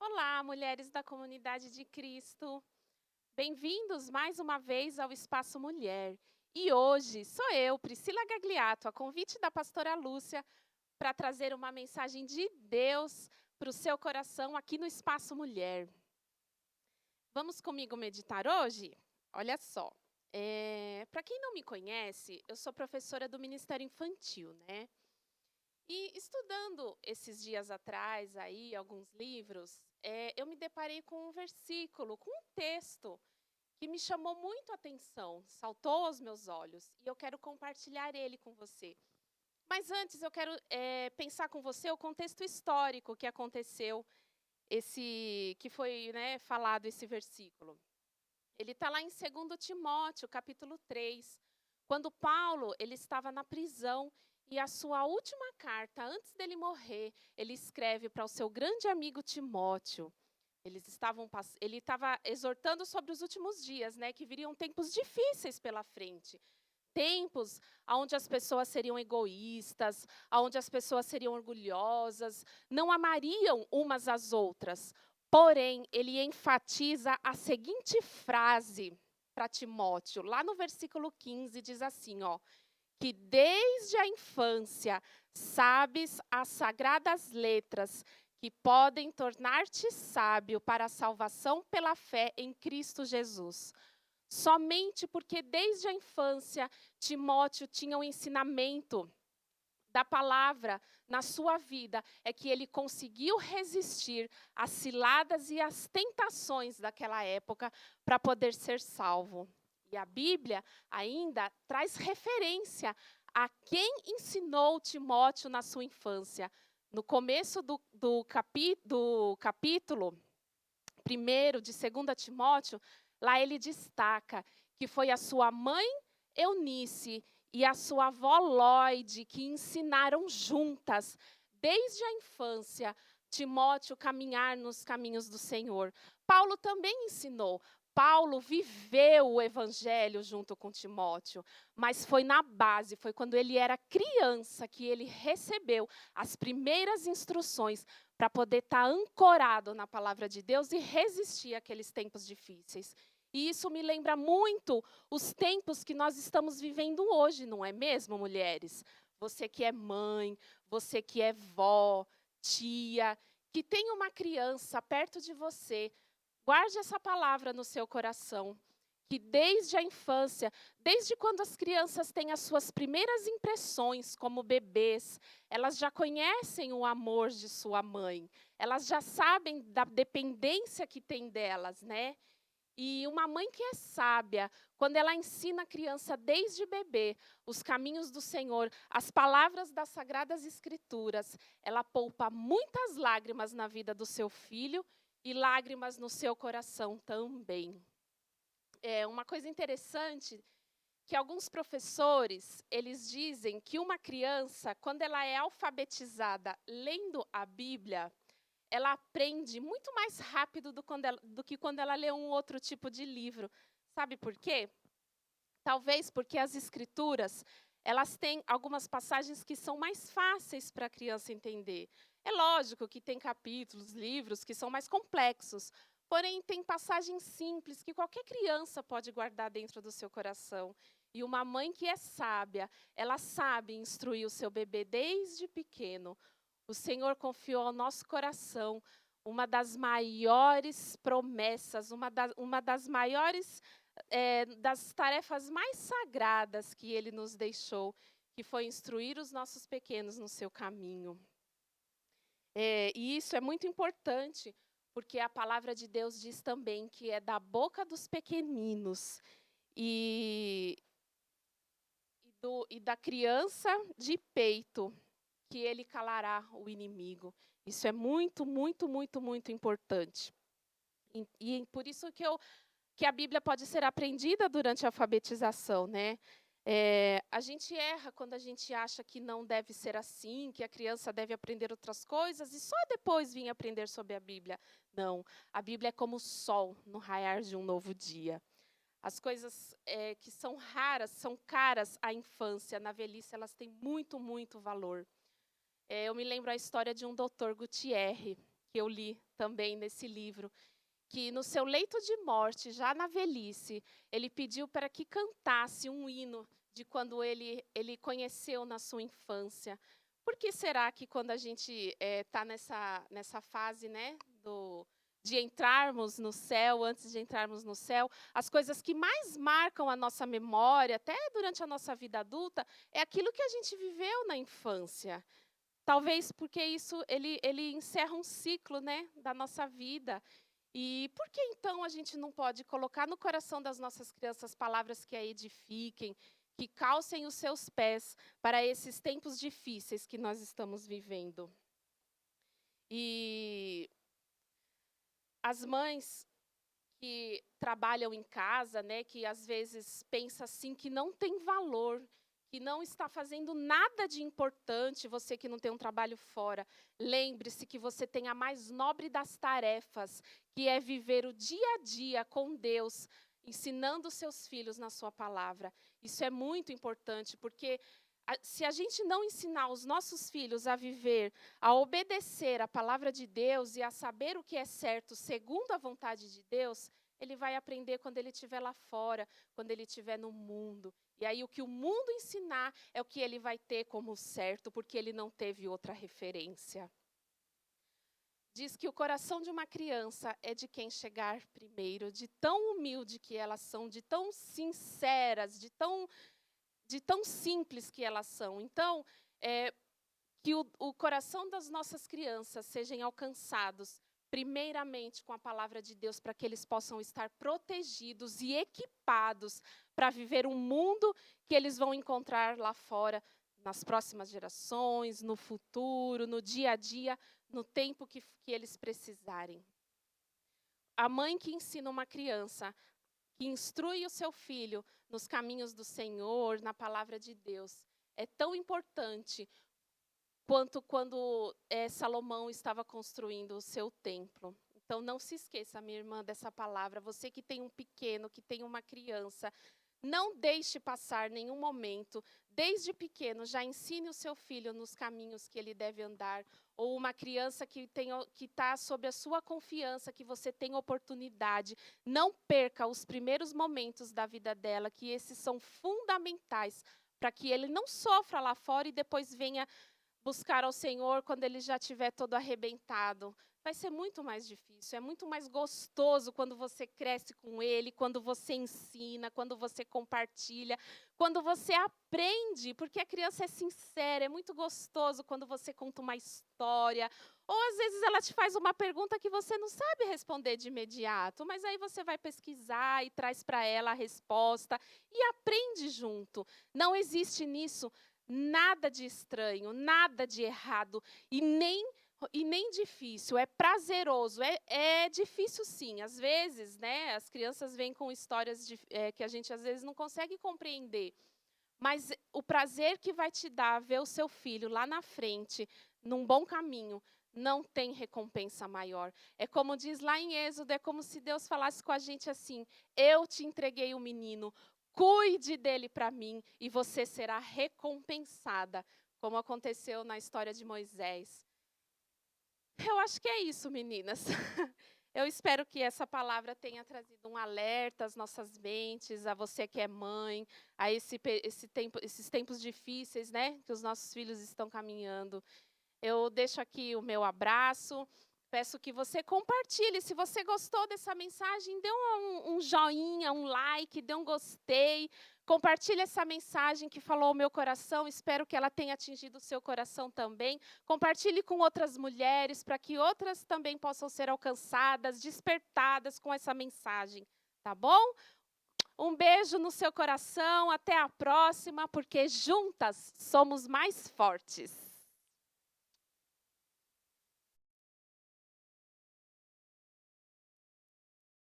Olá, mulheres da comunidade de Cristo. Bem-vindos mais uma vez ao Espaço Mulher. E hoje sou eu, Priscila Gagliato, a convite da pastora Lúcia, para trazer uma mensagem de Deus para o seu coração aqui no Espaço Mulher. Vamos comigo meditar hoje? Olha só, para quem não me conhece, eu sou professora do Ministério Infantil, né? E estudando esses dias atrás aí alguns livros, eu me deparei com um versículo, com um texto que me chamou muito a atenção, saltou aos meus olhos e eu quero compartilhar ele com você. Mas antes eu quero pensar com você o contexto histórico que aconteceu que foi, né, falado esse versículo. Ele está lá em 2 Timóteo, capítulo 3, quando Paulo ele estava na prisão e a sua última carta, antes dele morrer, ele escreve para o seu grande amigo Timóteo. Ele estava exortando sobre os últimos dias, né, que viriam tempos difíceis pela frente. Tempos onde as pessoas seriam egoístas, onde as pessoas seriam orgulhosas, não amariam umas às outras. Porém, ele enfatiza a seguinte frase para Timóteo, lá no versículo 15, diz assim, ó, que desde a infância sabes as sagradas letras que podem tornar-te sábio para a salvação pela fé em Cristo Jesus. Somente porque desde a infância Timóteo tinha o ensinamento da palavra na sua vida é que ele conseguiu resistir às ciladas e às tentações daquela época para poder ser salvo. E a Bíblia ainda traz referência a quem ensinou Timóteo na sua infância. No começo do capítulo 1 de 2 Timóteo, lá ele destaca que foi a sua mãe Eunice e a sua avó Lóide que ensinaram juntas, desde a infância, Timóteo caminhar nos caminhos do Senhor. Paulo também ensinou. Paulo viveu o evangelho junto com Timóteo, mas foi na base, foi quando ele era criança que ele recebeu as primeiras instruções para poder estar ancorado na palavra de Deus e resistir àqueles tempos difíceis. E isso me lembra muito os tempos que nós estamos vivendo hoje, não é mesmo, mulheres? Você que é mãe, você que é vó, tia, que tem uma criança perto de você, guarde essa palavra no seu coração. Que desde a infância, desde quando as crianças têm as suas primeiras impressões como bebês, elas já conhecem o amor de sua mãe, elas já sabem da dependência que tem delas, né? E uma mãe que é sábia, quando ela ensina a criança desde bebê os caminhos do Senhor, as palavras das Sagradas Escrituras, ela poupa muitas lágrimas na vida do seu filho e lágrimas no seu coração também. Uma coisa interessante que alguns professores, eles dizem que uma criança, quando ela é alfabetizada lendo a Bíblia, ela aprende muito mais rápido do que quando ela lê um outro tipo de livro. Sabe por quê? Talvez porque as escrituras, elas têm algumas passagens que são mais fáceis para a criança entender. É lógico que tem capítulos, livros que são mais complexos, porém tem passagens simples que qualquer criança pode guardar dentro do seu coração. E uma mãe que é sábia, ela sabe instruir o seu bebê desde pequeno. O Senhor confiou ao nosso coração uma das maiores promessas, uma das maiores, das tarefas mais sagradas que Ele nos deixou, que foi instruir os nossos pequenos no seu caminho. E isso é muito importante, porque a palavra de Deus diz também que é da boca dos pequeninos e da criança de peito que ele calará o inimigo. Isso é muito, muito, muito, muito importante. E por isso que a Bíblia pode ser aprendida durante a alfabetização, né? A gente erra quando a gente acha que não deve ser assim, que a criança deve aprender outras coisas e só depois vir aprender sobre a Bíblia. Não, a Bíblia é como o sol no raiar de um novo dia. As coisas que são raras, são caras à infância, na velhice elas têm muito, muito valor. Eu me lembro a história de um doutor Gutierre, que eu li também nesse livro, que no seu leito de morte, já na velhice, ele pediu para que cantasse um hino de quando ele conheceu na sua infância. Por que será que quando a gente está nessa fase, né, de entrarmos no céu, antes de entrarmos no céu, as coisas que mais marcam a nossa memória, até durante a nossa vida adulta, é aquilo que a gente viveu na infância. Talvez porque isso ele encerra um ciclo, né, da nossa vida. E por que então a gente não pode colocar no coração das nossas crianças palavras que a edifiquem, que calcem os seus pés para esses tempos difíceis que nós estamos vivendo? E as mães que trabalham em casa, né, que às vezes pensa assim que não tem valor, que não está fazendo nada de importante, você que não tem um trabalho fora, lembre-se que você tem a mais nobre das tarefas, que é viver o dia a dia com Deus, ensinando os seus filhos na sua palavra. Isso é muito importante, porque se a gente não ensinar os nossos filhos a viver, a obedecer a palavra de Deus e a saber o que é certo segundo a vontade de Deus, ele vai aprender quando ele estiver lá fora, quando ele estiver no mundo. E aí o que o mundo ensinar é o que ele vai ter como certo, porque ele não teve outra referência. Diz que o coração de uma criança é de quem chegar primeiro, de tão humilde que elas são, de tão sinceras, de tão simples que elas são. Então, que o coração das nossas crianças sejam alcançados, primeiramente com a palavra de Deus, para que eles possam estar protegidos e equipados para viver um mundo que eles vão encontrar lá fora, nas próximas gerações, no futuro, no dia a dia, no tempo que eles precisarem. A mãe que ensina uma criança, que instrui o seu filho nos caminhos do Senhor, na palavra de Deus, é tão importante quanto quando Salomão estava construindo o seu templo. Então, não se esqueça, minha irmã, dessa palavra. Você que tem um pequeno, que tem uma criança, não deixe passar nenhum momento. Desde pequeno, já ensine o seu filho nos caminhos que ele deve andar. Ou uma criança que está sob a sua confiança, que você tem oportunidade. Não perca os primeiros momentos da vida dela, que esses são fundamentais para que ele não sofra lá fora e depois venha buscar ao Senhor quando ele já estiver todo arrebentado. Vai ser muito mais difícil, é muito mais gostoso quando você cresce com ele, quando você ensina, quando você compartilha, quando você aprende, porque a criança é sincera, é muito gostoso quando você conta uma história, ou às vezes ela te faz uma pergunta que você não sabe responder de imediato, mas aí você vai pesquisar e traz para ela a resposta e aprende junto. Não existe nisso nada de estranho, nada de errado e nem difícil, é prazeroso, é difícil sim. Às vezes, né, as crianças vêm com histórias que a gente às vezes não consegue compreender, mas o prazer que vai te dar ver o seu filho lá na frente, num bom caminho, não tem recompensa maior. É como diz lá em Êxodo, é como se Deus falasse com a gente assim: eu te entreguei o menino, cuide dele para mim e você será recompensada, como aconteceu na história de Moisés. Eu acho que é isso, meninas. Eu espero que essa palavra tenha trazido um alerta às nossas mentes, a você que é mãe, a esses tempos difíceis, né, que os nossos filhos estão caminhando. Eu deixo aqui o meu abraço. Peço que você compartilhe. Se você gostou dessa mensagem, dê um joinha, um like, dê um gostei. Compartilhe essa mensagem que falou ao meu coração. Espero que ela tenha atingido o seu coração também. Compartilhe com outras mulheres, para que outras também possam ser alcançadas, despertadas com essa mensagem. Tá bom? Um beijo no seu coração. Até a próxima, porque juntas somos mais fortes.